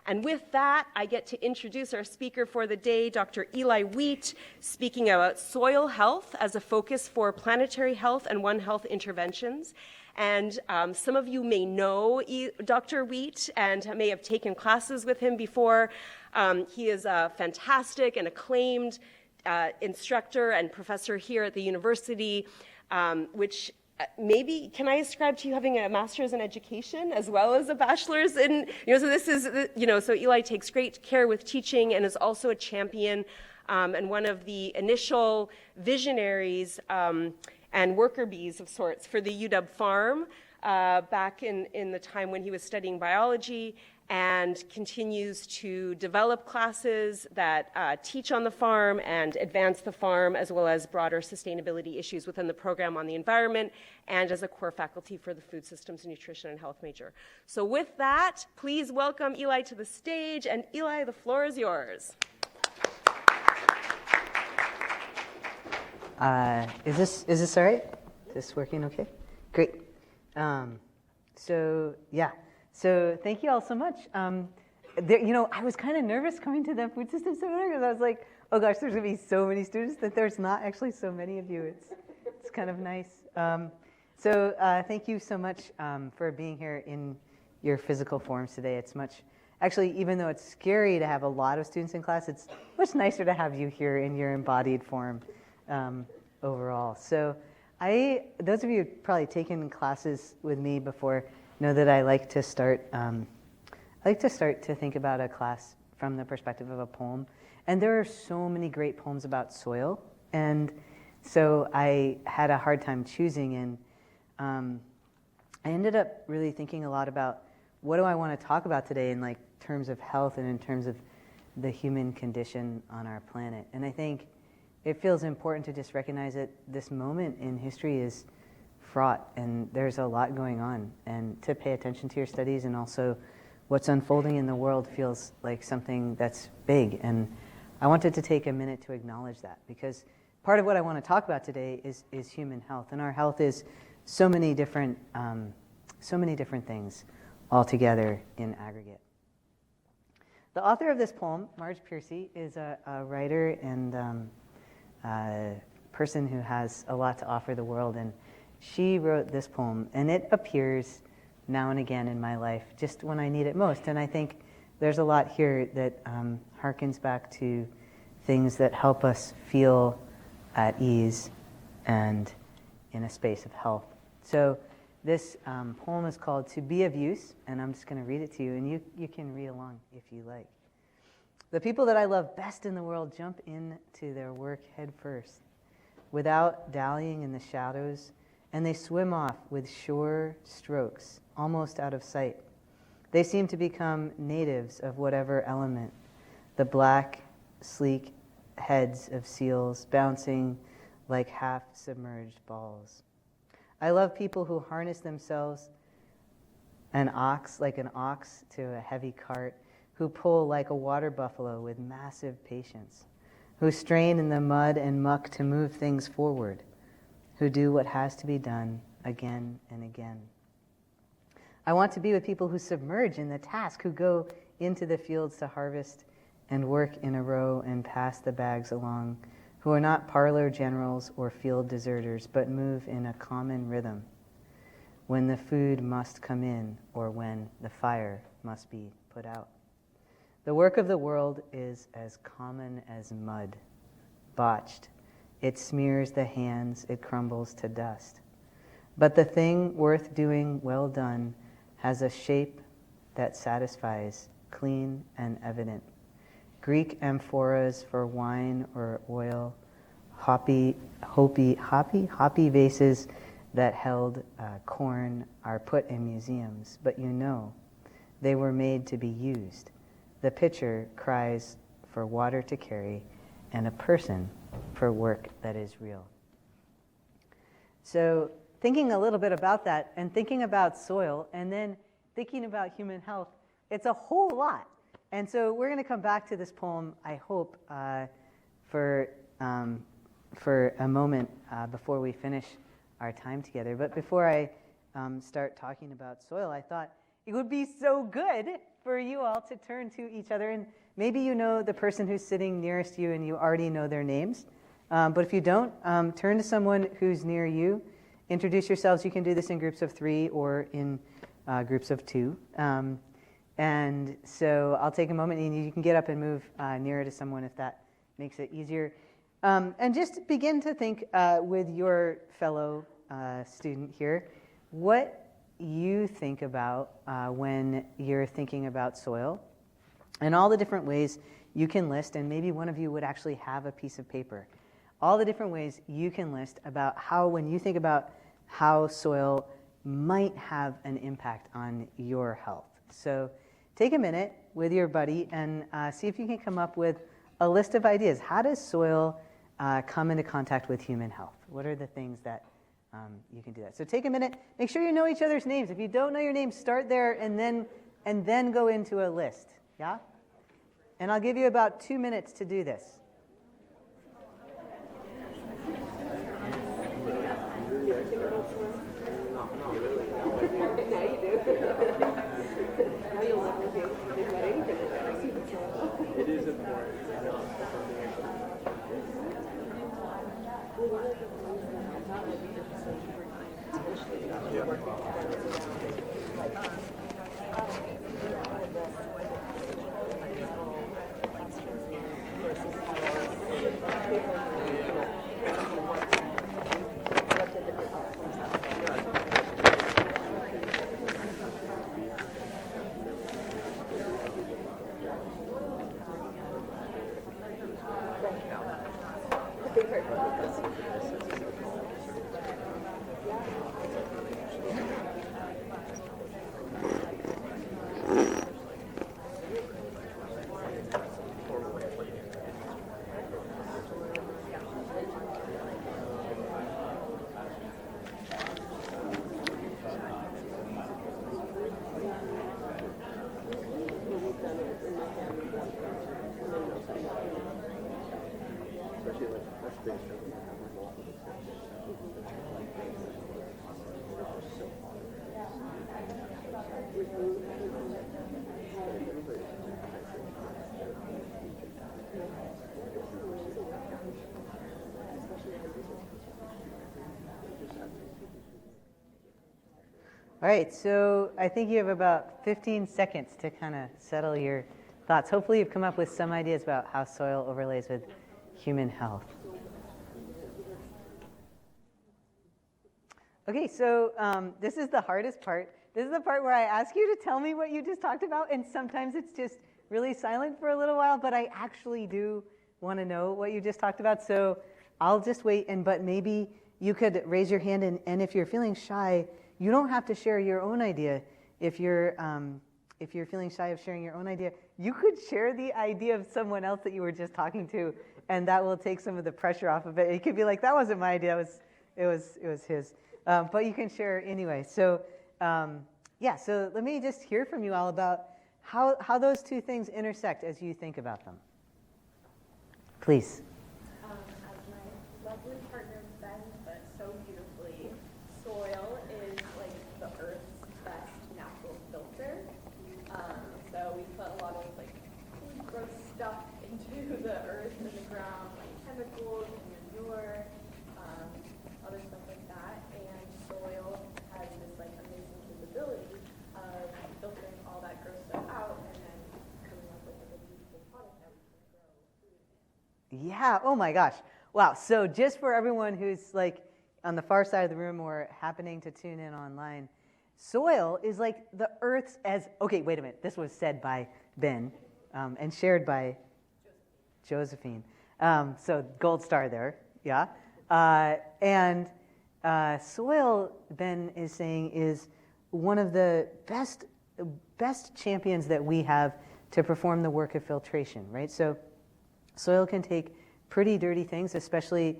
And with that, I get to introduce our speaker for the day, Dr. Eli Wheat, speaking about soil health as a focus for planetary health and One Health interventions. And some of you may know Dr. Wheat and may have taken classes with him before. He is a fantastic and acclaimed instructor and professor here at the university, which maybe, can I ascribe to you having a master's in education as well as a bachelor's in, so this is, so Eli takes great care with teaching and is also a champion and one of the initial visionaries and worker bees of sorts for the UW farm back in the time when he was studying biology, and continues to develop classes that teach on the farm and advance the farm, as well as broader sustainability issues within the program on the environment, and as a core faculty for the food systems, nutrition, and health major. So with that, please welcome Eli to the stage, and Eli, the floor is yours. Is this all right? Is this working okay? Great. So thank you all so much. I was kind of nervous coming to the food system seminar because I was like, oh gosh, there's going to be so many students that there's not actually so many of you. It's kind of nice. Thank you so much for being here in your physical forms today. It's actually, even though it's scary to have a lot of students in class, it's much nicer to have you here in your embodied form overall. So those of you who've probably taken classes with me before know that I like to start to think about a class from the perspective of a poem. And there are so many great poems about soil. And so I had a hard time choosing, and I ended up really thinking a lot about what do I want to talk about today in terms of health and in terms of the human condition on our planet. And I think it feels important to just recognize that this moment in history is fraught, and there's a lot going on, and to pay attention to your studies and also what's unfolding in the world feels like something that's big. And I wanted to take a minute to acknowledge that, because part of what I want to talk about today is human health, and our health is so many different things all together in aggregate. The author of this poem, Marge Piercy, is a writer and person who has a lot to offer the world, and she wrote this poem, and it appears now and again in my life, just when I need it most. And I think there's a lot here that harkens back to things that help us feel at ease and in a space of health. So this poem is called To Be of Use, and I'm just going to read it to you, and you can read along if you like. The people that I love best in the world jump into their work head first, without dallying in the shadows, and they swim off with sure strokes, almost out of sight. They seem to become natives of whatever element, the black, sleek heads of seals bouncing like half-submerged balls. I love people who harness themselves like an ox to a heavy cart, who pull like a water buffalo with massive patience, who strain in the mud and muck to move things forward, who do what has to be done again and again. I want to be with people who submerge in the task, who go into the fields to harvest and work in a row and pass the bags along, who are not parlor generals or field deserters, but move in a common rhythm when the food must come in or when the fire must be put out. The work of the world is as common as mud, botched. It smears the hands, it crumbles to dust. But the thing worth doing well done has a shape that satisfies, clean and evident. Greek amphoras for wine or oil, hoppy vases that held corn are put in museums, but they were made to be used. The pitcher cries for water to carry, and a person for work that is real. So thinking a little bit about that, and thinking about soil, and then thinking about human health, it's a whole lot. And so we're going to come back to this poem, I hope, for a moment before we finish our time together. But before I start talking about soil, I thought it would be so good for you all to turn to each other. And maybe you know the person who's sitting nearest you and you already know their names. But if you don't, turn to someone who's near you. Introduce yourselves. You can do this in groups of 3 or in groups of 2. And so I'll take a moment, and you can get up and move nearer to someone if that makes it easier. And just begin to think with your fellow student here, what you think about when you're thinking about soil, and all the different ways you can list, and maybe one of you would actually have a piece of paper, all the different ways you can list about how, when you think about how soil might have an impact on your health. So take a minute with your buddy and see if you can come up with a list of ideas. How does soil come into contact with human health? What are the things that you can do that? So take a minute. Make sure you know each other's names. If you don't know your name, start there and then go into a list. Yeah? And I'll give you about 2 minutes to do this. It is important. All right, so I think you have about 15 seconds to kind of settle your thoughts. Hopefully you've come up with some ideas about how soil overlays with human health. Okay, so this is the hardest part. This is the part where I ask you to tell me what you just talked about, and sometimes it's just really silent for a little while, but I actually do want to know what you just talked about, so I'll just wait, but maybe you could raise your hand, and if you're feeling shy, you don't have to share your own idea. If you're feeling shy of sharing your own idea, you could share the idea of someone else that you were just talking to, and that will take some of the pressure off of it. It could be like, that wasn't my idea, it was his. But you can share anyway. So so let me just hear from you all about how those two things intersect as you think about them. Please. As my lovely partner Ben said so beautifully, soil is like the Earth's best natural filter. So we put a lot of like gross stuff into the earth and the ground, like chemicals and manure, other stuff like that. And soil has this like amazing capability of filtering all that gross stuff out and then coming up with like a beautiful product that we can grow food in. Yeah, oh my gosh. Wow, so just for everyone who's like on the far side of the room or happening to tune in online, soil is like the Earth's okay, wait a minute. This was said by Ben and shared by Josephine. So gold star there, yeah. And soil, Ben is saying, is one of the best champions that we have to perform the work of filtration, right? So soil can take pretty dirty things, especially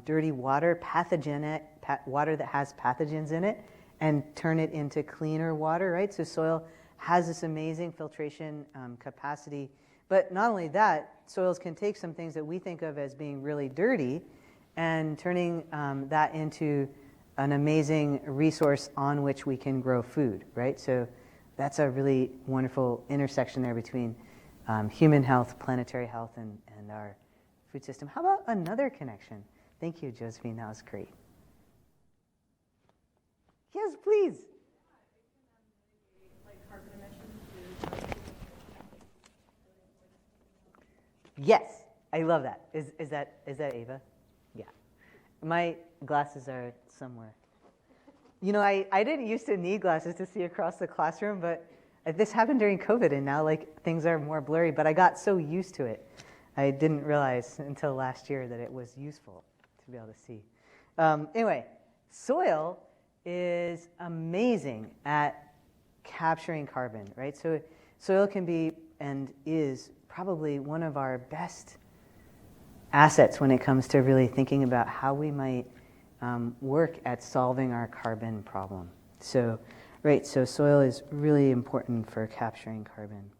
dirty water, pathogenic water that has pathogens in it, and turn it into cleaner water, right? So soil has this amazing filtration capacity. But not only that, soils can take some things that we think of as being really dirty and turning that into an amazing resource on which we can grow food, right? So that's a really wonderful intersection there between human health, planetary health, and our food system. How about another connection? Thank you, Josephine. That was great. Yes, please. Yes, I love that. Is that Ava? Yeah. My glasses are somewhere. You know, I didn't used to need glasses to see across the classroom, but this happened during COVID, and now things are more blurry. But I got so used to it, I didn't realize until last year that it was useful to be able to see. Anyway, soil is amazing at capturing carbon, right? So soil can be and is probably one of our best assets when it comes to really thinking about how we might work at solving our carbon problem. So soil is really important for capturing carbon.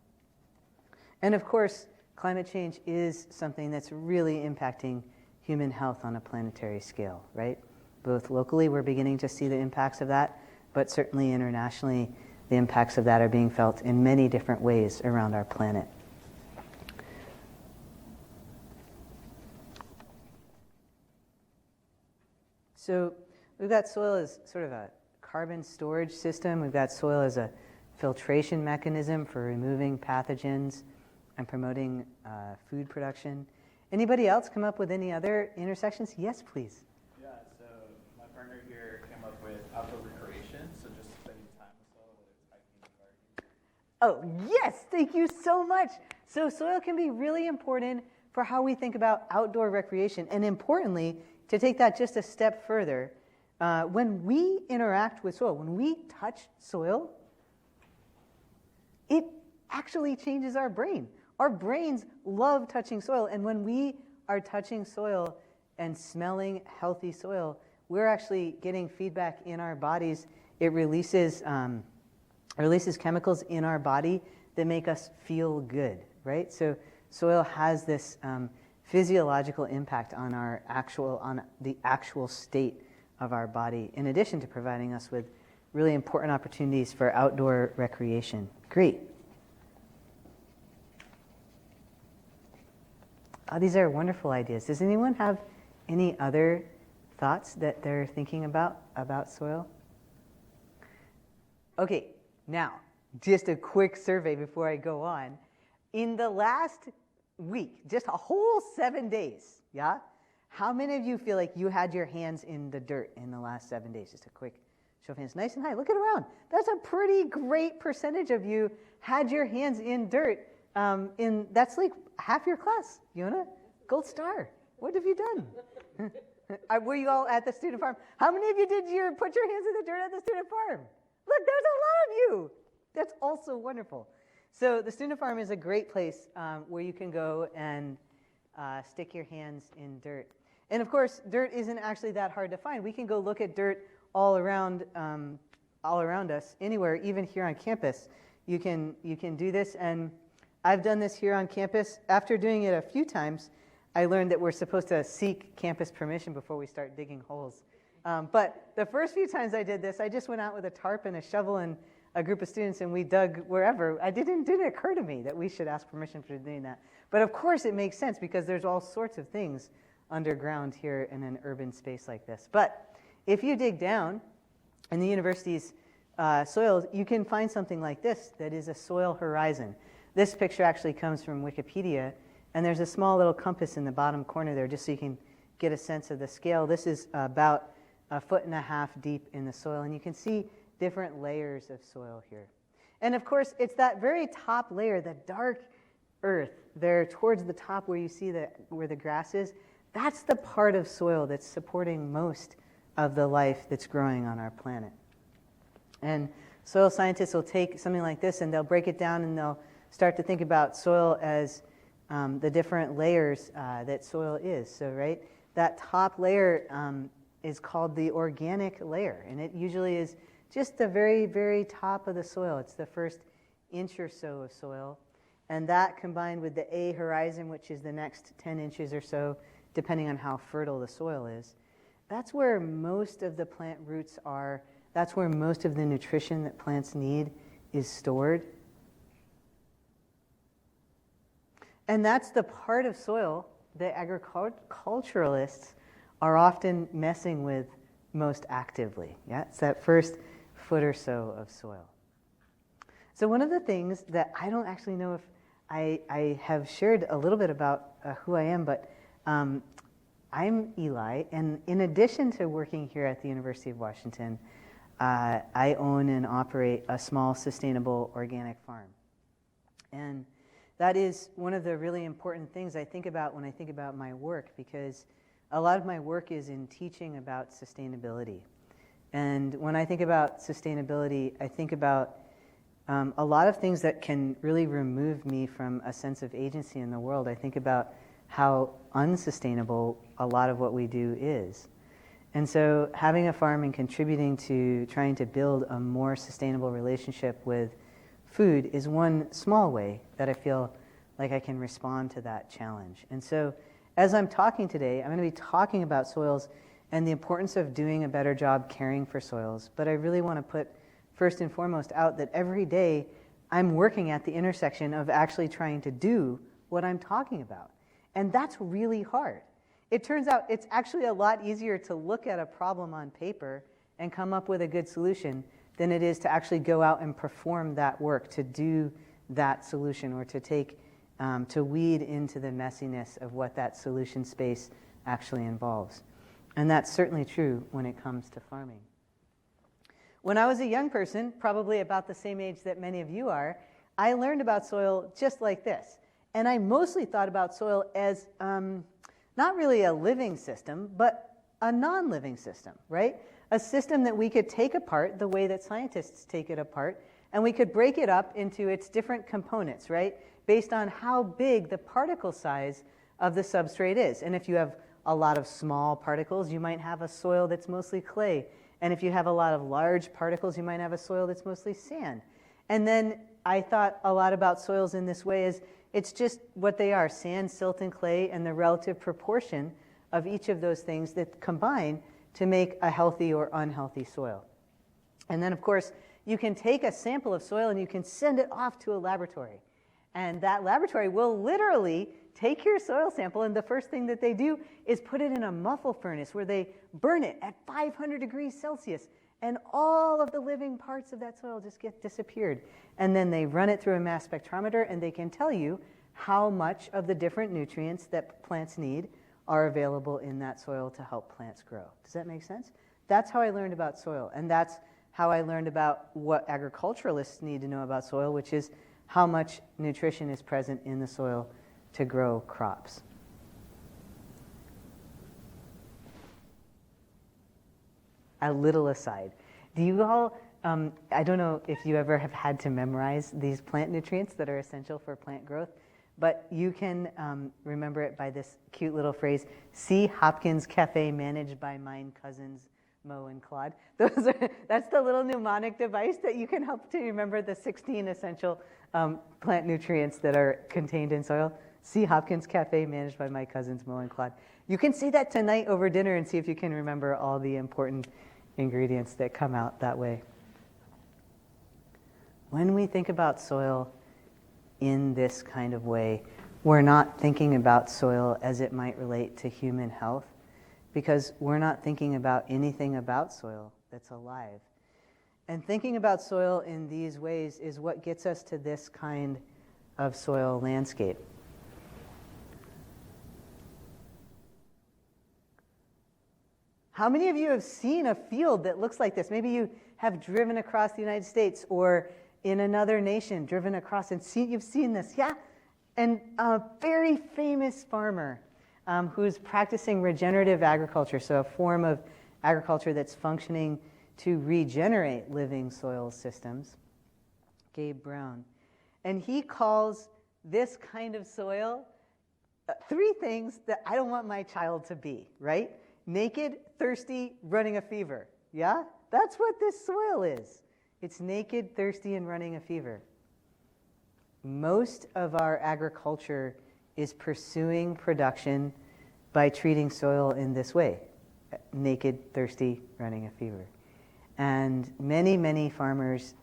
And of course, climate change is something that's really impacting human health on a planetary scale, right? Both locally, we're beginning to see the impacts of that, but certainly internationally, the impacts of that are being felt in many different ways around our planet. So we've got soil as sort of a carbon storage system. We've got soil as a filtration mechanism for removing pathogens and promoting food production. Anybody else come up with any other intersections? Yes, please. Yeah, so my partner here came up with outdoor recreation, so just spending time with soil, whether it's hiking and gardening. Oh, yes, thank you so much. So soil can be really important for how we think about outdoor recreation. And importantly, to take that just a step further, when we interact with soil, when we touch soil, it actually changes our brain. Our brains love touching soil, and when we are touching soil and smelling healthy soil, we're actually getting feedback in our bodies. It releases chemicals in our body that make us feel good, right? So soil has this physiological impact on the actual state of our body, in addition to providing us with really important opportunities for outdoor recreation. Great. Oh, these are wonderful ideas. Does anyone have any other thoughts that they're thinking about soil? Okay, now, just a quick survey before I go on. In the last week, just a whole 7 days, yeah? How many of you feel like you had your hands in the dirt in the last 7 days? Just a quick show of hands. Nice and high. Look it around. That's a pretty great percentage of you had your hands in dirt. That's like half your class. Yona, gold star. What have you done? Were you all at the student farm? How many of you put your hands in the dirt at the student farm? Look, there's a lot of you. That's also wonderful. So the student farm is a great place where you can go and stick your hands in dirt. And of course, dirt isn't actually that hard to find. We can go look at dirt all around us, anywhere, even here on campus. You can do this, and I've done this here on campus. After doing it a few times, I learned that we're supposed to seek campus permission before we start digging holes. But the first few times I did this, I just went out with a tarp and a shovel and a group of students, and we dug wherever. It didn't occur to me that we should ask permission for doing that. But of course it makes sense because there's all sorts of things underground here in an urban space like this. But if you dig down in the university's soils, you can find something like this that is a soil horizon. This picture actually comes from Wikipedia, and there's a small little compass in the bottom corner there just so you can get a sense of the scale. This is about 1.5 feet deep in the soil, and you can see different layers of soil here. And of course, it's that very top layer, the dark earth there towards the top where you see where the grass is. That's the part of soil that's supporting most of the life that's growing on our planet. And soil scientists will take something like this and they'll break it down and they'll start to think about soil as the different layers that soil is. So, right, that top layer is called the organic layer, and it usually is just the very, very top of the soil. It's the first inch or so of soil. And that combined with the A horizon, which is the next 10 inches or so, depending on how fertile the soil is, that's where most of the plant roots are. That's where most of the nutrition that plants need is stored. And that's the part of soil that agriculturalists are often messing with most actively. Yeah, it's that first foot or so of soil. So one of the things that I don't actually know if I have shared a little bit about who I am, but I'm Eli, and in addition to working here at the University of Washington, I own and operate a small sustainable organic farm. And that is one of the really important things I think about when I think about my work, because a lot of my work is in teaching about sustainability. And when I think about sustainability, I think about a lot of things that can really remove me from a sense of agency in the world. I think about how unsustainable a lot of what we do is. And so having a farm and contributing to trying to build a more sustainable relationship with food is one small way that I feel like I can respond to that challenge. And so as I'm talking today, I'm going to be talking about soils and the importance of doing a better job caring for soils. But I really want to put first and foremost out that every day I'm working at the intersection of actually trying to do what I'm talking about. And that's really hard. It turns out it's actually a lot easier to look at a problem on paper and come up with a good solution than it is to actually go out and perform that work, to do that solution, or to take, to weed into the messiness of what that solution space actually involves. And that's certainly true when it comes to farming. When I was a young person, probably about the same age that many of you are, I learned about soil just like this. And I mostly thought about soil as not really a living system, but a non-living system, right? A system that we could take apart the way that scientists take it apart, and we could break it up into its different components, right? Based on how big the particle size of the substrate is. And if you have a lot of small particles, you might have a soil that's mostly clay. And if you have a lot of large particles, you might have a soil that's mostly sand. And then I thought a lot about soils in this way as it's just what they are, sand, silt, and clay, and the relative proportion of each of those things that combine to make a healthy or unhealthy soil. And then, of course, you can take a sample of soil and you can send it off to a laboratory. And that laboratory will literally take your soil sample, and the first thing that they do is put it in a muffle furnace where they burn it at 500 degrees Celsius, and all of the living parts of that soil just get disappeared. And then they run it through a mass spectrometer, and they can tell you how much of the different nutrients that plants need are available in that soil to help plants grow. Does that make sense? That's how I learned about soil, and that's how I learned about what agriculturalists need to know about soil, which is how much nutrition is present in the soil to grow crops. A little aside. Do you all, I don't know if you ever have had to memorize these plant nutrients that are essential for plant growth, but you can remember it by this cute little phrase, C. Hopkins Cafe managed by mine cousins Mo and Claude. That's the little mnemonic device that you can help to remember the 16 essential plant nutrients that are contained in soil. C. Hopkins Cafe managed by my cousins Mo and Claude. You can say that tonight over dinner and see if you can remember all the important ingredients that come out that way. When we think about soil in this kind of way, we're not thinking about soil as it might relate to human health, because we're not thinking about anything about soil that's alive. And thinking about soil in these ways is what gets us to this kind of soil landscape. How many of you have seen a field that looks like this? Maybe you have driven across the United States or in another nation, driven across and you've seen this, yeah? And a very famous farmer who's practicing regenerative agriculture, so a form of agriculture that's functioning to regenerate living soil systems, Gabe Brown. And he calls this kind of soil three things that I don't want my child to be, right? Naked, thirsty, running a fever. Yeah? That's what this soil is. It's naked, thirsty, and running a fever. Most of our agriculture is pursuing production by treating soil in this way. Naked, thirsty, running a fever. And many, many farmers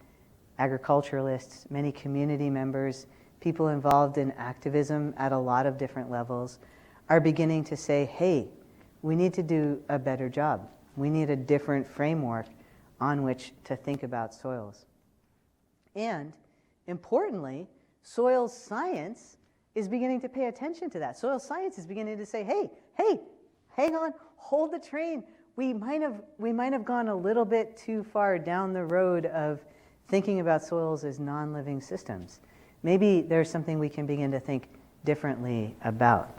agriculturalists, many community members, people involved in activism at a lot of different levels are beginning to say, hey, we need to do a better job. We need a different framework on which to think about soils. And importantly, soil science is beginning to pay attention to that. Soil science is beginning to say, hey, hang on, hold the train. We might have gone a little bit too far down the road of thinking about soils as non-living systems. Maybe there's something we can begin to think differently about.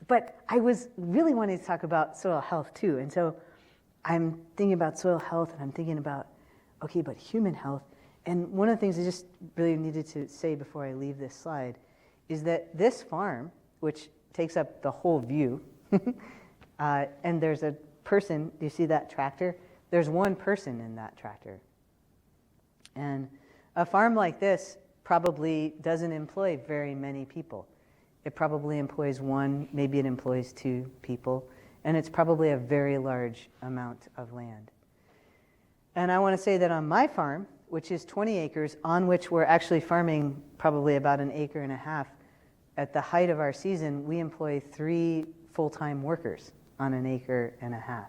But I was really wanting to talk about soil health too. And so I'm thinking about soil health and I'm thinking about, okay, but human health. And one of the things I just really needed to say before I leave this slide is that this farm, which takes up the whole view, and there's a person, do you see that tractor? There's one person in that tractor. And a farm like this probably doesn't employ very many people. It probably employs one, maybe it employs two people, and it's probably a very large amount of land. And I want to say that on my farm, which is 20 acres, on which we're actually farming probably about 1.5 acres, at the height of our season, we employ 3 full-time workers on 1.5 acres.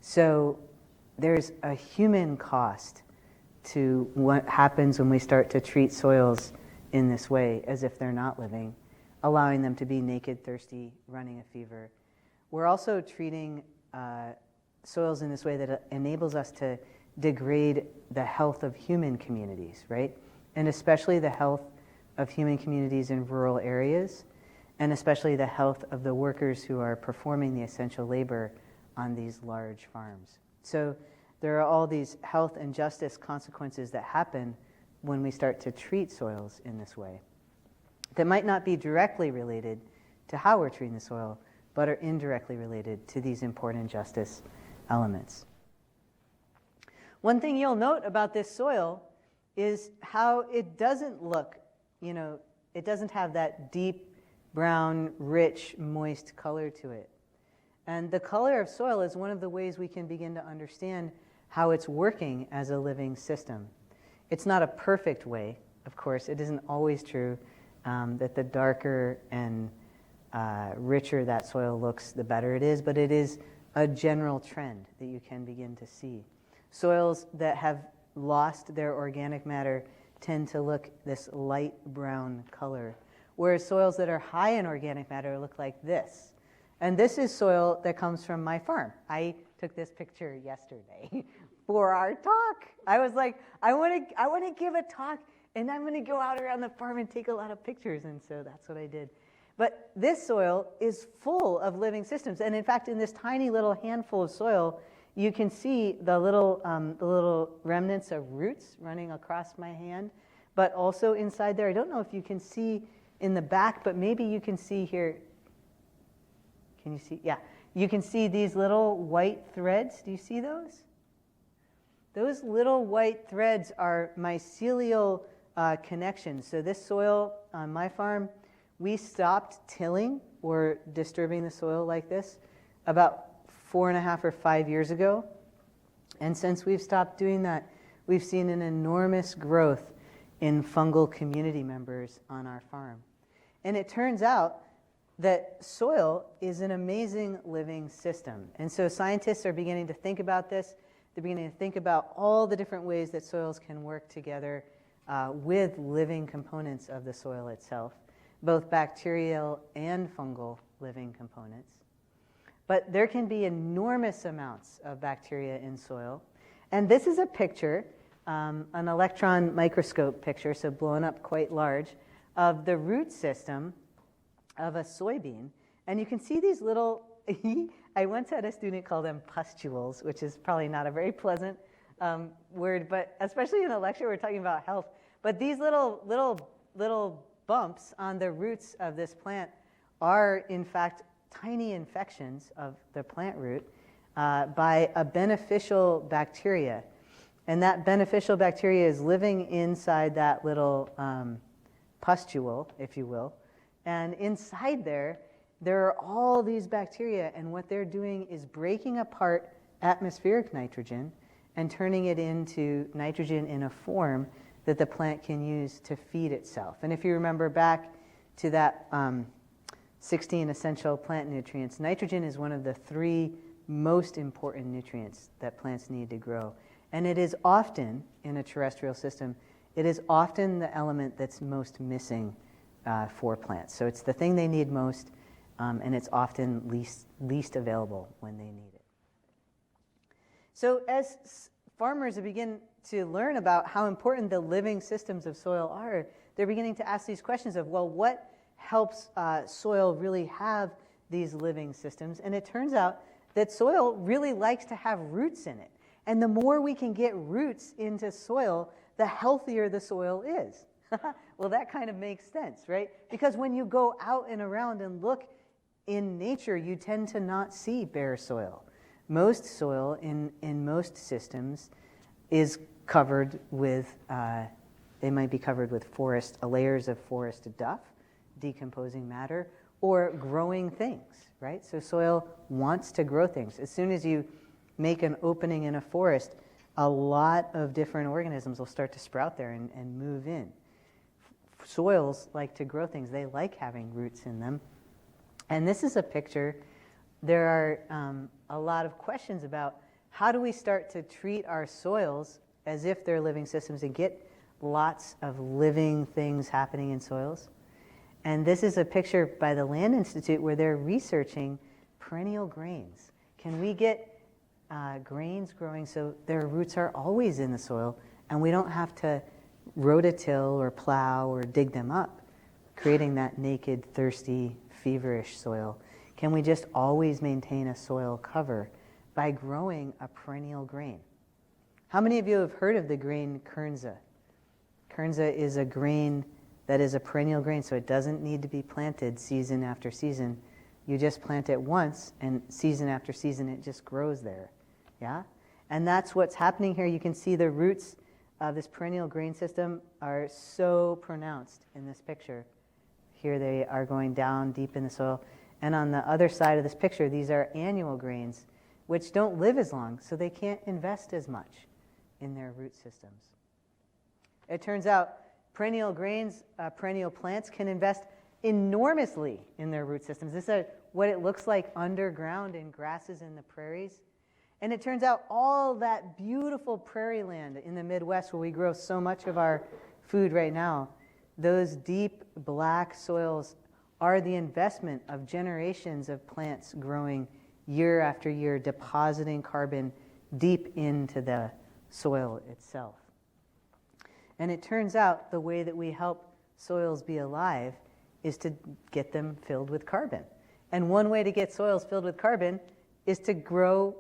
So there's a human cost to what happens when we start to treat soils in this way, as if they're not living, allowing them to be naked, thirsty, running a fever. We're also treating soils in this way that enables us to degrade the health of human communities, right? And especially the health of human communities in rural areas, and especially the health of the workers who are performing the essential labor on these large farms. So there are all these health and justice consequences that happen when we start to treat soils in this way, that might not be directly related to how we're treating the soil, but are indirectly related to these important justice elements. One thing you'll note about this soil is how it doesn't look, it doesn't have that deep, brown, rich, moist color to it. And the color of soil is one of the ways we can begin to understand how it's working as a living system. It's not a perfect way, of course. It isn't always true that the darker and richer that soil looks, the better it is, but it is a general trend that you can begin to see. Soils that have lost their organic matter tend to look this light brown color, whereas soils that are high in organic matter look like this. And this is soil that comes from my farm. I took this picture yesterday for our talk. I was like, I want to give a talk, and I'm going to go out around the farm and take a lot of pictures, and so that's what I did. But this soil is full of living systems, and in fact, in this tiny little handful of soil, you can see the little remnants of roots running across my hand, but also inside there, I don't know if you can see in the back, but maybe you can see here. Can you see? Yeah. You can see these little white threads. Do you see those? Those little white threads are mycelial connections. So this soil on my farm, we stopped tilling or disturbing the soil like this about 4.5 or 5 years ago. And since we've stopped doing that, we've seen an enormous growth in fungal community members on our farm. And it turns out that soil is an amazing living system. And so scientists are beginning to think about this. They're beginning to think about all the different ways that soils can work together with living components of the soil itself, both bacterial and fungal living components. But there can be enormous amounts of bacteria in soil. And this is a picture, an electron microscope picture, so blown up quite large, of the root system of a soybean. And you can see these little, I once had a student call them pustules, which is probably not a very pleasant word, but especially in a lecture we're talking about health. But these little bumps on the roots of this plant are in fact tiny infections of the plant root by a beneficial bacteria. And that beneficial bacteria is living inside that little pustule, if you will. And inside there are all these bacteria, and what they're doing is breaking apart atmospheric nitrogen and turning it into nitrogen in a form that the plant can use to feed itself. And if you remember back to that 16 essential plant nutrients, nitrogen is one of the 3 most important nutrients that plants need to grow. And it is often, in a terrestrial system, it is often the element that's most missing for plants. So it's the thing they need most, and it's often least available when they need it. So as farmers begin to learn about how important the living systems of soil are, they're beginning to ask these questions of, well, what helps soil really have these living systems? And it turns out that soil really likes to have roots in it. And the more we can get roots into soil, the healthier the soil is. Well, that kind of makes sense, right? Because when you go out and around and look in nature, you tend to not see bare soil. Most soil in most systems is covered with, they might be covered with layers of forest duff, decomposing matter, or growing things, right? So soil wants to grow things. As soon as you make an opening in a forest, a lot of different organisms will start to sprout there and move in. Soils like to grow things. They like having roots in them. And this is a picture. There are a lot of questions about how do we start to treat our soils as if they're living systems and get lots of living things happening in soils. And this is a picture by the Land Institute where they're researching perennial grains. Can we get grains growing so their roots are always in the soil and we don't have to rototill or plow or dig them up, creating that naked, thirsty, feverish soil? Can we just always maintain a soil cover by growing a perennial grain? How many of you have heard of the grain kernza? Kernza is a grain that is a perennial grain, so it doesn't need to be planted season after season. You just plant it once, and season after season it just grows there. Yeah? And that's what's happening here. You can see the roots of this perennial grain system are so pronounced in this picture. Here they are going down deep in the soil. And on the other side of this picture, these are annual grains, which don't live as long, so they can't invest as much in their root systems. It turns out perennial grains, perennial plants can invest enormously in their root systems. This is what it looks like underground in grasses in the prairies. And it turns out all that beautiful prairie land in the Midwest where we grow so much of our food right now, those deep black soils are the investment of generations of plants growing year after year, depositing carbon deep into the soil itself. And it turns out the way that we help soils be alive is to get them filled with carbon. And one way to get soils filled with carbon is to grow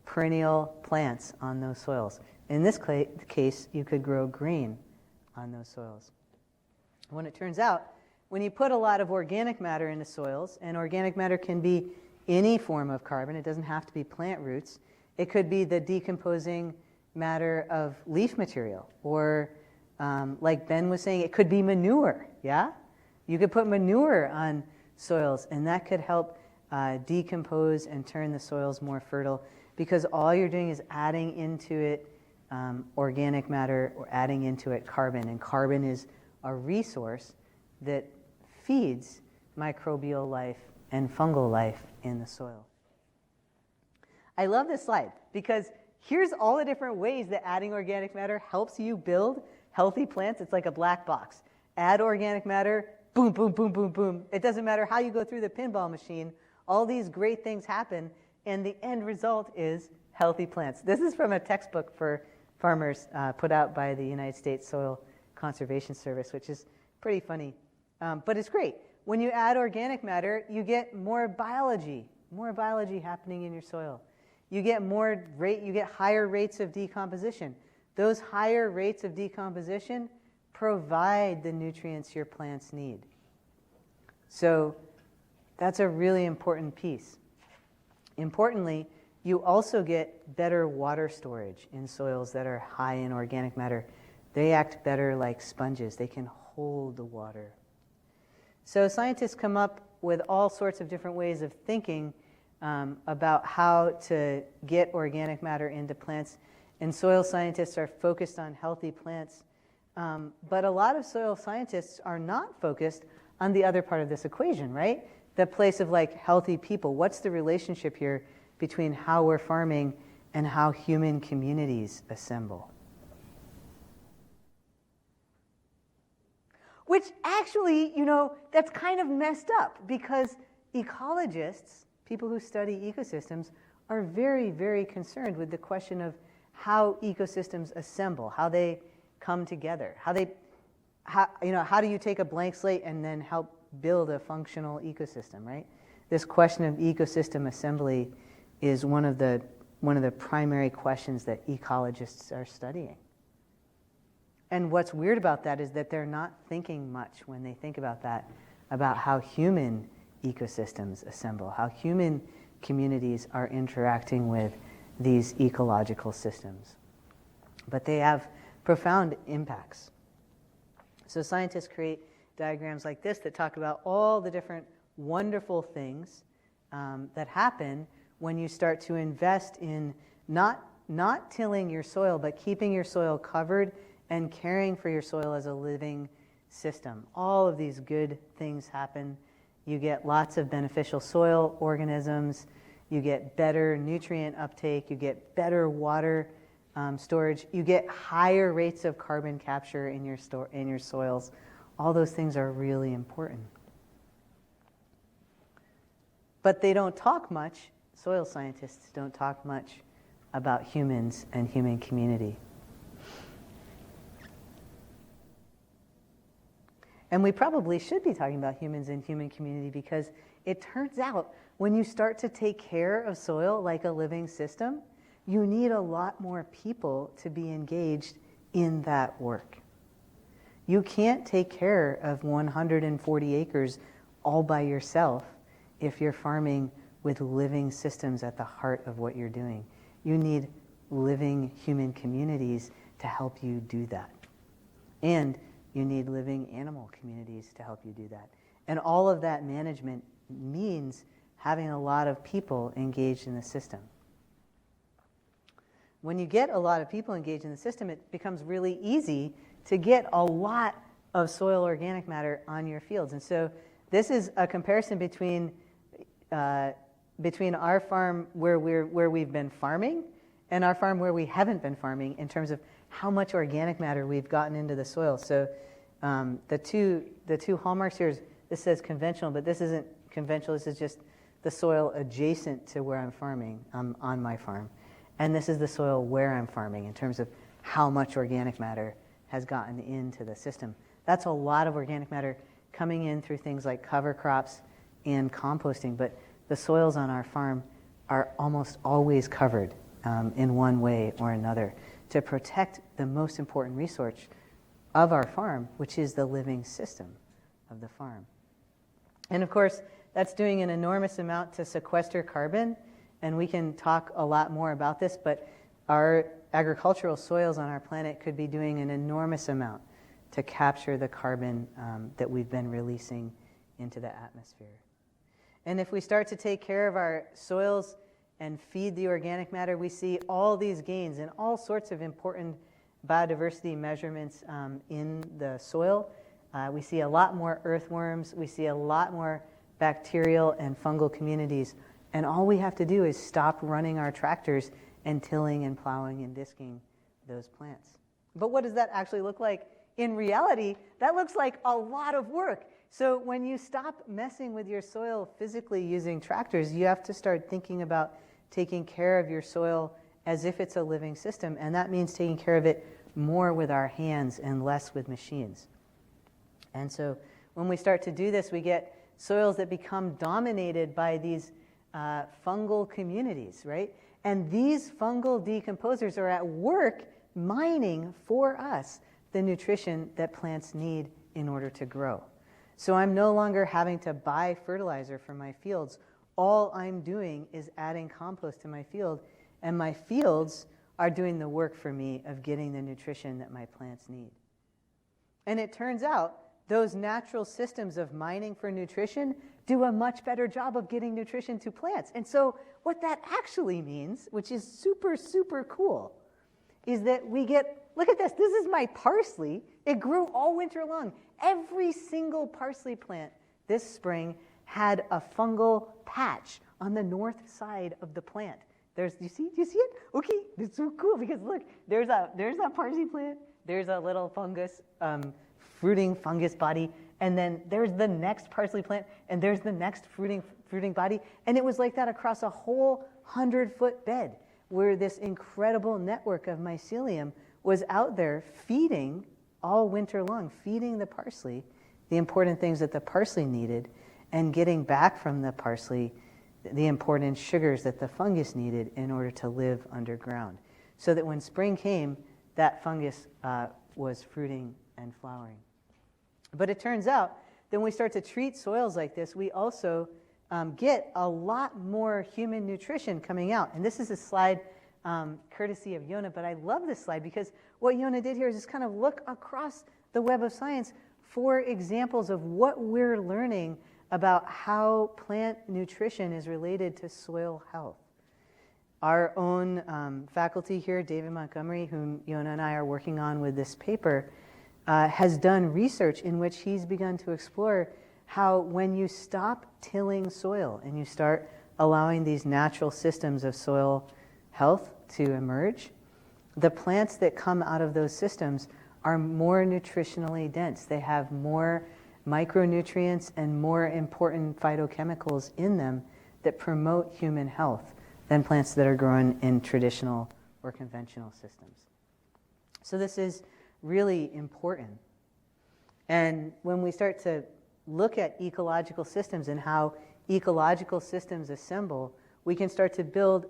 perennial plants on those soils. In this case, you could grow grain on those soils. When it turns out, when you put a lot of organic matter into soils, and organic matter can be any form of carbon, it doesn't have to be plant roots, it could be the decomposing matter of leaf material, or like Ben was saying, it could be manure, yeah? You could put manure on soils, and that could help decompose and turn the soils more fertile, because all you're doing is adding into it organic matter or adding into it carbon, and carbon is a resource that feeds microbial life and fungal life in the soil. I love this slide because here's all the different ways that adding organic matter helps you build healthy plants. It's like a black box. Add organic matter, boom, boom, boom, boom, boom. It doesn't matter how you go through the pinball machine. All these great things happen, and the end result is healthy plants. This is from a textbook for farmers put out by the United States Soil Conservation Service, which is pretty funny. But it's great. When you add organic matter, you get more biology happening in your soil. You get higher rates of decomposition. Those higher rates of decomposition provide the nutrients your plants need. So that's a really important piece. Importantly, you also get better water storage in soils that are high in organic matter. They act better like sponges. They can hold the water. So scientists come up with all sorts of different ways of thinking about how to get organic matter into plants. And soil scientists are focused on healthy plants. But a lot of soil scientists are not focused on the other part of this equation, right? The place of like healthy people. What's the relationship here between how we're farming and how human communities assemble? Which actually, that's kind of messed up, because ecologists, people who study ecosystems, are very, very concerned with the question of how ecosystems assemble, how they come together, how do you take a blank slate and then help build a functional ecosystem, right? This question of ecosystem assembly is one of the primary questions that ecologists are studying. And what's weird about that is that they're not thinking much when they think about that, about how human ecosystems assemble, how human communities are interacting with these ecological systems. But they have profound impacts. So scientists create diagrams like this that talk about all the different wonderful things that happen when you start to invest in not tilling your soil, but keeping your soil covered and caring for your soil as a living system. All of these good things happen. You get lots of beneficial soil organisms. You get better nutrient uptake. You get better water storage. You get higher rates of carbon capture in your soils. All those things are really important. But they don't talk much, soil scientists don't talk much about humans and human community. And we probably should be talking about humans and human community, because it turns out when you start to take care of soil like a living system, you need a lot more people to be engaged in that work. You can't take care of 140 acres all by yourself if you're farming with living systems at the heart of what you're doing. You need living human communities to help you do that. And you need living animal communities to help you do that. And all of that management means having a lot of people engaged in the system. When you get a lot of people engaged in the system, it becomes really easy to get a lot of soil organic matter on your fields. And so this is a comparison between our farm where we've been farming and our farm where we haven't been farming, in terms of how much organic matter we've gotten into the soil. So the two hallmarks here is, this says conventional, but this isn't conventional. This is just the soil adjacent to where I'm farming, on my farm. And this is the soil where I'm farming, in terms of how much organic matter has gotten into the system. That's a lot of organic matter coming in through things like cover crops and composting, but the soils on our farm are almost always covered in one way or another to protect the most important resource of our farm, which is the living system of the farm. And of course, that's doing an enormous amount to sequester carbon, and we can talk a lot more about this, but our agricultural soils on our planet could be doing an enormous amount to capture the carbon that we've been releasing into the atmosphere. And if we start to take care of our soils and feed the organic matter, we see all these gains and all sorts of important biodiversity measurements in the soil. We see a lot more earthworms. We see a lot more bacterial and fungal communities. And all we have to do is stop running our tractors and tilling and plowing and disking those plants. But what does that actually look like in reality? That looks like a lot of work. So when you stop messing with your soil physically using tractors, you have to start thinking about taking care of your soil as if it's a living system. And that means taking care of it more with our hands and less with machines. And so when we start to do this, we get soils that become dominated by these fungal communities, right? And these fungal decomposers are at work mining for us the nutrition that plants need in order to grow. So I'm no longer having to buy fertilizer for my fields. All I'm doing is adding compost to my field, and my fields are doing the work for me of getting the nutrition that my plants need. And it turns out those natural systems of mining for nutrition do a much better job of getting nutrition to plants. And so what that actually means, which is super, super cool, is that we get, look at this, this is my parsley. It grew all winter long. Every single parsley plant this spring had a fungal patch on the north side of the plant. Do you see it? Okay, it's so cool because look, there's a parsley plant, there's a little fungus, fruiting fungus body, and then there's the next parsley plant, and there's the next fruiting body, and it was like that across a whole 100-foot bed where this incredible network of mycelium was out there feeding all winter long, feeding the parsley the important things that the parsley needed, and getting back from the parsley the important sugars that the fungus needed in order to live underground. So that when spring came, that fungus was fruiting and flowering. But it turns out that when we start to treat soils like this, we also get a lot more human nutrition coming out. And this is a slide courtesy of Yona, but I love this slide because what Yona did here is just kind of look across the web of science for examples of what we're learning about how plant nutrition is related to soil health. Our own faculty here, David Montgomery, whom Yona and I are working on with this paper, has done research in which he's begun to explore how when you stop tilling soil and you start allowing these natural systems of soil health to emerge, the plants that come out of those systems are more nutritionally dense. They have more micronutrients and more important phytochemicals in them that promote human health than plants that are grown in traditional or conventional systems. So this is really important. And when we start to look at ecological systems and how ecological systems assemble, we can start to build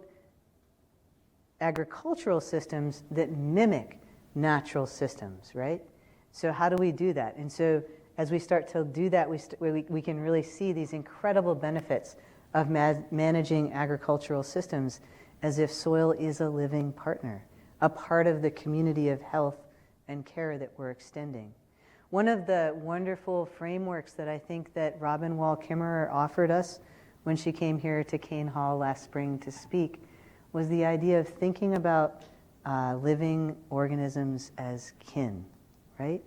agricultural systems that mimic natural systems, right? So how do we do that? And so as we start to do that, we can really see these incredible benefits of managing agricultural systems as if soil is a living partner, a part of the community of health and care that we're extending. One of the wonderful frameworks that I think that Robin Wall-Kimmerer offered us when she came here to Kane Hall last spring to speak was the idea of thinking about living organisms as kin, right?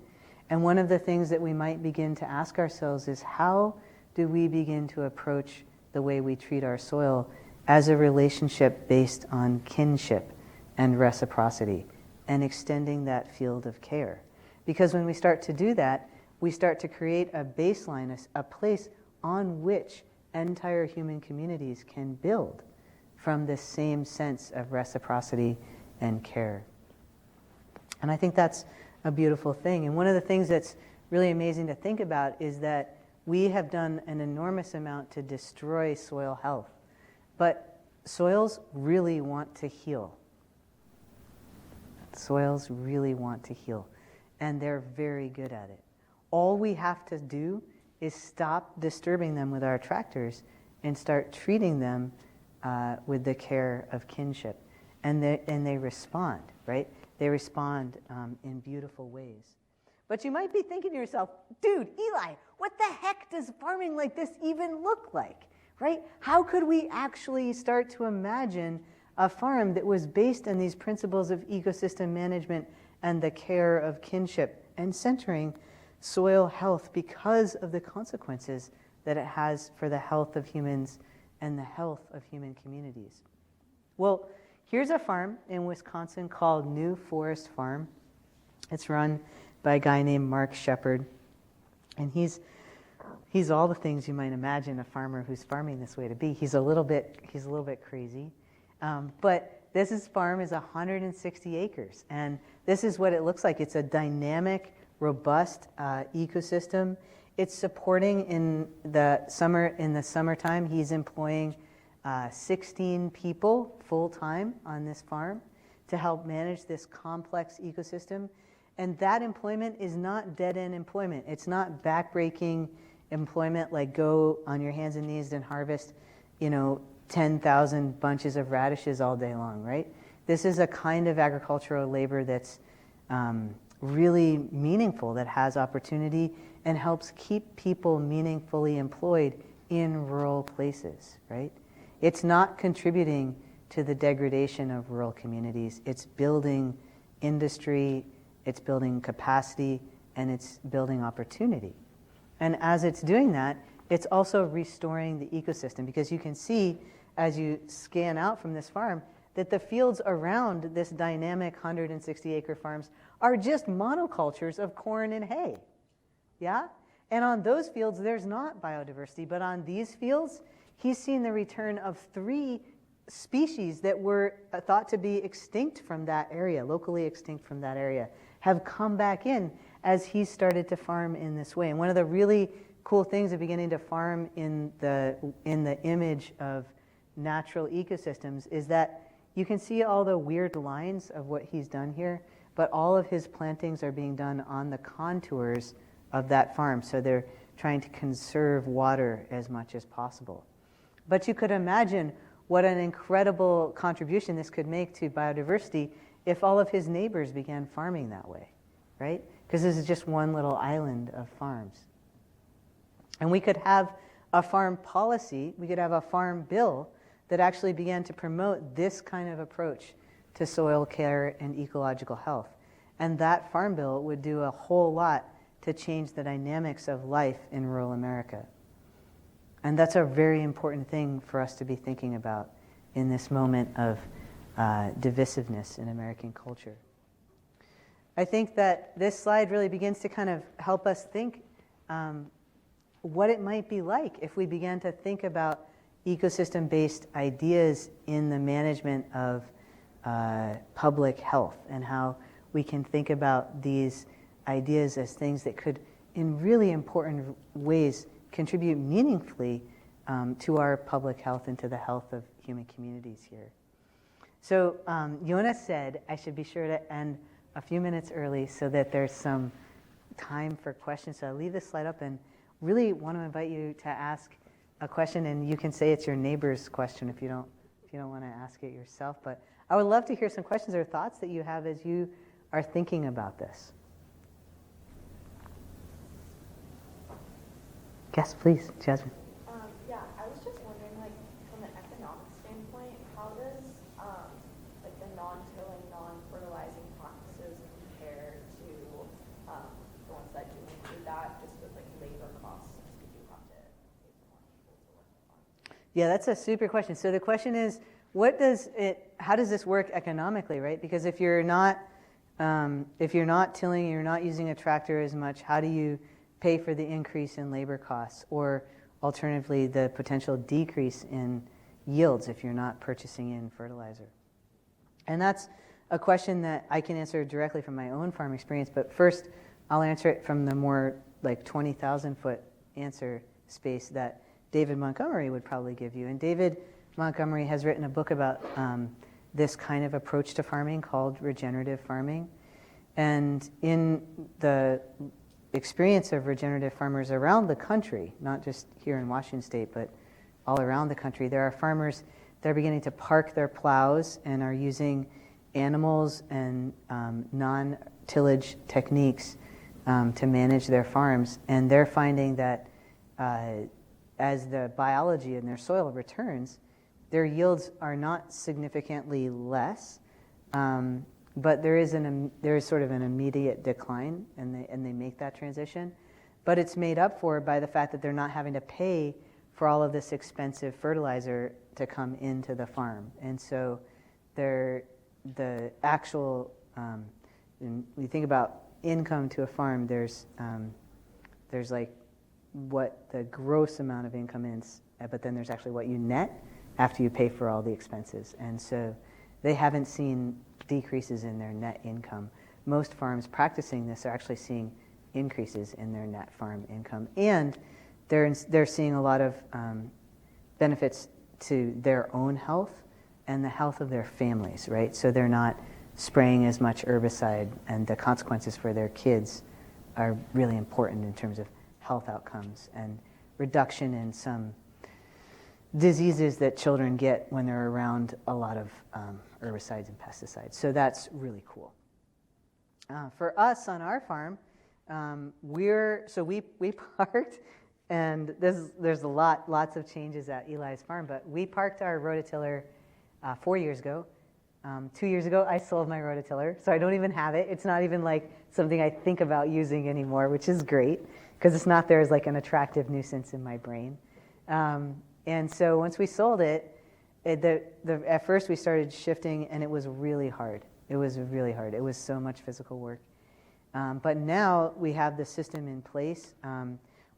And one of the things that we might begin to ask ourselves is how do we begin to approach the way we treat our soil as a relationship based on kinship and reciprocity and extending that field of care? Because when we start to do that, we start to create a baseline, a place on which entire human communities can build from this same sense of reciprocity and care. And I think that's a beautiful thing. And one of the things that's really amazing to think about is that we have done an enormous amount to destroy soil health. But soils really want to heal. Soils really want to heal. And they're very good at it. All we have to do is stop disturbing them with our tractors and start treating them with the care of kinship. And they respond, right? They respond in beautiful ways. But you might be thinking to yourself, dude, Eli, what the heck does farming like this even look like, right? How could we actually start to imagine a farm that was based on these principles of ecosystem management and the care of kinship and centering soil health because of the consequences that it has for the health of humans and the health of human communities? Well, here's a farm in Wisconsin called New Forest Farm. It's run by a guy named Mark Shepard. And he's all the things you might imagine a farmer who's farming this way to be. He's a little bit crazy. But this farm is 160 acres. And this is what it looks like. It's a dynamic, robust ecosystem. It's supporting in the summertime, he's employing 16 people full-time on this farm to help manage this complex ecosystem. And that employment is not dead-end employment. It's not backbreaking employment like go on your hands and knees and harvest, 10,000 bunches of radishes all day long, right? This is a kind of agricultural labor that's really meaningful, that has opportunity and helps keep people meaningfully employed in rural places, right? It's not contributing to the degradation of rural communities. It's building industry, it's building capacity, and it's building opportunity. And as it's doing that, it's also restoring the ecosystem, because you can see as you scan out from this farm that the fields around this dynamic 160-acre farms are just monocultures of corn and hay. Yeah? And on those fields, there's not biodiversity. But on these fields, he's seen the return of 3 species that were thought to be extinct from that area, locally extinct from that area, have come back in as he started to farm in this way. And one of the really cool things of beginning to farm in the image of natural ecosystems is that you can see all the weird lines of what he's done here, but all of his plantings are being done on the contours of that farm. So they're trying to conserve water as much as possible. But you could imagine what an incredible contribution this could make to biodiversity if all of his neighbors began farming that way, right? Because this is just one little island of farms. And we could have a farm policy, we could have a farm bill that actually began to promote this kind of approach to soil care and ecological health. And that farm bill would do a whole lot to change the dynamics of life in rural America. And that's a very important thing for us to be thinking about in this moment of divisiveness in American culture. I think that this slide really begins to kind of help us think what it might be like if we began to think about ecosystem-based ideas in the management of public health, and how we can think about these ideas as things that could, in really important ways, contribute meaningfully to our public health and to the health of human communities here. So Jonas said I should be sure to end a few minutes early so that there's some time for questions. So I'll leave this slide up and really want to invite you to ask a question, and you can say it's your neighbor's question if you don't want to ask it yourself. But I would love to hear some questions or thoughts that you have as you are thinking about this. Yes, please, Jasmine. Yeah, I was just wondering, like, from an economic standpoint, how does like the non-tilling, non-fertilizing practices compare to the ones that do include that, just with like labor costs, since we do have to pay for more people to work the farm? Yeah, that's a super question. So the question is, how does this work economically, right? Because if you're not tilling, you're not using a tractor as much, how do you pay for the increase in labor costs, or alternatively the potential decrease in yields if you're not purchasing in fertilizer? And that's a question that I can answer directly from my own farm experience, but first I'll answer it from the more like 20,000 foot answer space that David Montgomery would probably give you. And David Montgomery has written a book about this kind of approach to farming called regenerative farming. And in the experience of regenerative farmers around the country, not just here in Washington State, but all around the country, there are farmers that are beginning to park their plows and are using animals and non-tillage techniques to manage their farms. And they're finding that as the biology in their soil returns, their yields are not significantly less, but there is sort of an immediate decline, and they make that transition. But it's made up for by the fact that they're not having to pay for all of this expensive fertilizer to come into the farm. And so the actual, when you think about income to a farm, there's like what the gross amount of income is, but then there's actually what you net after you pay for all the expenses. And so they haven't seen decreases in their net income. Most farms practicing this are actually seeing increases in their net farm income, and they're seeing a lot of benefits to their own health and the health of their families, right? So they're not spraying as much herbicide, and the consequences for their kids are really important in terms of health outcomes and reduction in some diseases that children get when they're around a lot of herbicides and pesticides. So that's really cool. For us on our farm, we parked, and there's lots of changes at Eli's farm, but we parked our rototiller 4 years ago. 2 years ago, I sold my rototiller, so I don't even have it. It's not even like something I think about using anymore, which is great, because it's not there as like an attractive nuisance in my brain. And so once we sold it, at first we started shifting, and it was really hard. It was really hard. It was so much physical work. But now we have the system in place.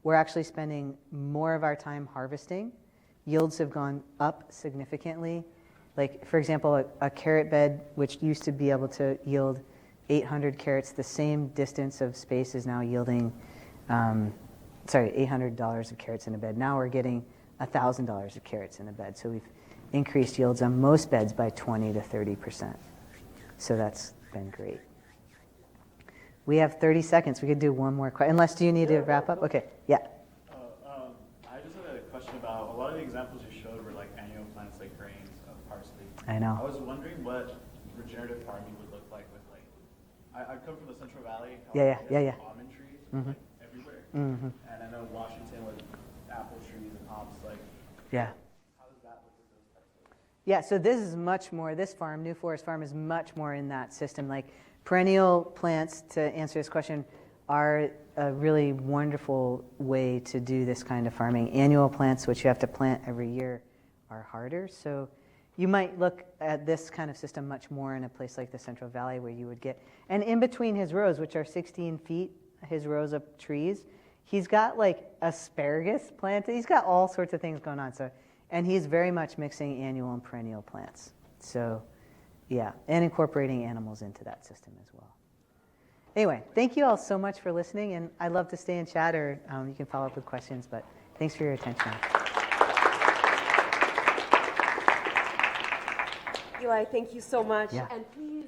We're actually spending more of our time harvesting. Yields have gone up significantly. Like, for example, a carrot bed, which used to be able to yield 800 carrots, the same distance of space is now yielding, $800 of carrots in a bed. Now we're getting $1,000 of carrots in a bed. So we've increased yields on most beds by 20 to 30%. So that's been great. We have 30 seconds. We could do one more question. Unless, do you need to wrap up? Okay, yeah. I just had a question about, a lot of the examples you showed were like annual plants like grains, parsley. I know. I was wondering what regenerative farming would look like with like, I come from the Central Valley. Yeah. Almond trees like everywhere. And I know Washington with apple trees and hops, like. Yeah. How does that look with those types of? Yeah, so this is much more, this farm, New Forest Farm, is much more in that system. Like perennial plants, to answer this question, are a really wonderful way to do this kind of farming. Annual plants, which you have to plant every year, are harder. So you might look at this kind of system much more in a place like the Central Valley, where you would get, and in between his rows, which are 16 feet, his rows of trees, he's got like asparagus planted. He's got all sorts of things going on. So, and he's very much mixing annual and perennial plants. So, yeah, and incorporating animals into that system as well. Anyway, thank you all so much for listening, and I'd love to stay and chat, or you can follow up with questions, but thanks for your attention. Eli, thank you so much. Yeah. And please